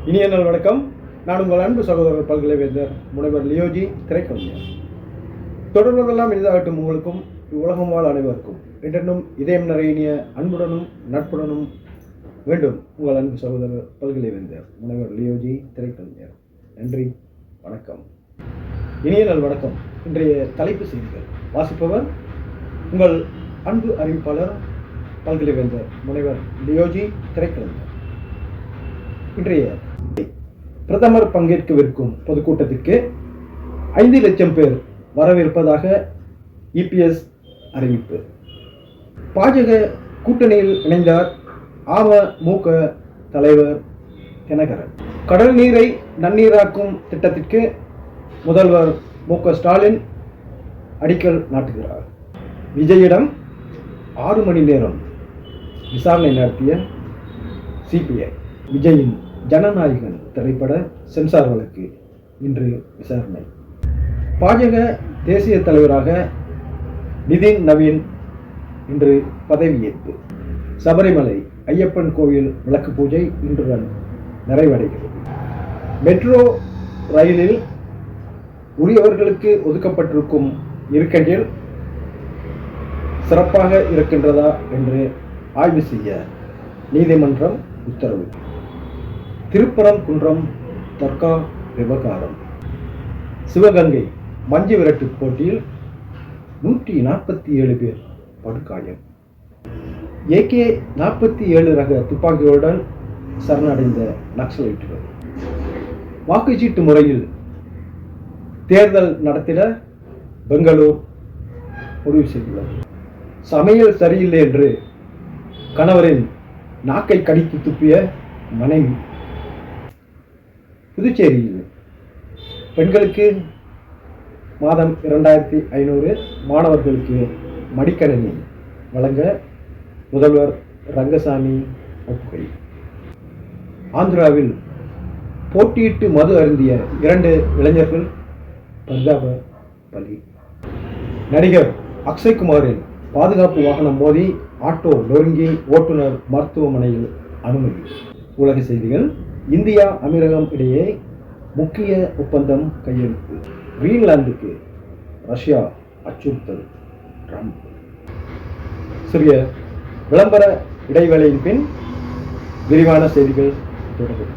இனிய நாள் வணக்கம். நான் உங்கள் அன்பு சகோதரர் பல்கலைவேந்தர் முனைவர் லியோஜி திரைக்கவிஞர். தொடர்வதெல்லாம் இனிதாகட்டும் உங்களுக்கும் உலகம் வாழ் அனைவருக்கும் என்றென்னும் இதயம் நிறைய அன்புடனும் நட்புடனும் வேண்டும் உங்கள் அன்பு சகோதரர் பல்கலைவேந்தர் முனைவர் லியோஜி திரைக்கவிஞர். நன்றி, வணக்கம். இனிய நாள் வணக்கம். இன்றைய தலைப்பு செய்திகள் வாசிப்பவர் உங்கள் அன்பு அறிவிப்பாளர் பல்கலைவேந்தர் முனைவர் லியோஜி திரைக்கவிஞர். இன்றைய பிரதமர் பங்கேற்கவிருக்கும் பொதுக்கூட்டத்திற்கு 5 லட்சம் பேர் வரவிருப்பதாக இபிஎஸ் அறிவிப்பு. பாஜக கூட்டணியில் இணைந்தார் அமமுக தலைவர் தினகரன். கடல் நீரை நன்னீராக்கும் திட்டத்திற்கு முதல்வர் மு.க. ஸ்டாலின் அடிக்கல் நாட்டுகிறார். விஜயிடம் 6 மணி நேரம் விசாரணை நடத்திய சிபிஐ. விஜயின் ஜனநாயகன் திரைப்பட சென்சார் வழக்கு இன்று விசாரணை. பாஜக தேசிய தலைவராக நிதின் நவீன் இன்று பதவியேற்பு. சபரிமலை ஐயப்பன் கோவில் விளக்கு பூஜை இன்றுடன் நிறைவடைகிறது. மெட்ரோ ரயிலில் உரியவர்களுக்கு ஒதுக்கப்பட்டிருக்கும் இருக்கைகள் சிறப்பாக இருக்கின்றதா என்று ஆய்வு செய்ய நீதிமன்றம் உத்தரவு. திருப்பரங்குன்றம் தர்கா விவகாரம். சிவகங்கை மஞ்சு விரட்டு போட்டியில் 147 பேர் படுகாயம். AK-47 ரக துப்பாக்கிகளுடன் சரணடைந்த நக்சலைட்டுகள். வாக்குச்சீட்டு முறையில் தேர்தல் நடத்திட பெங்களூர் முடிவு செய்துள்ளது. சமையல் சரியில்லை என்று கணவரின் நாக்கை கடித்து துப்பிய மனைவி. புதுச்சேரியில் பெண்களுக்கு மாதம் 2500, மாணவர்களுக்கு மடிக்கணினி வழங்க முதல்வர் ரங்கசாமி ஒப்புகை. ஆந்திராவில் போட்டியிட்டு மது அருந்திய 2 இளைஞர்கள் பரிதாப பலி. நடிகர் அக்ஷய்குமாரின் பாதுகாப்பு வாகனம் மோதி ஆட்டோ நொறுங்கி ஓட்டுநர் மருத்துவமனையில் அனுமதி. உலக செய்திகள். இந்தியா அமீரகம் இடையே முக்கிய ஒப்பந்தம் கையெழுத்து. கிரீன்லாந்துக்கு ரஷ்யா அச்சுறுத்தல். ட்ரம்ப். சிறிய விளம்பர இடைவேளையின் பின் விரிவான செய்திகள் தொடரும்.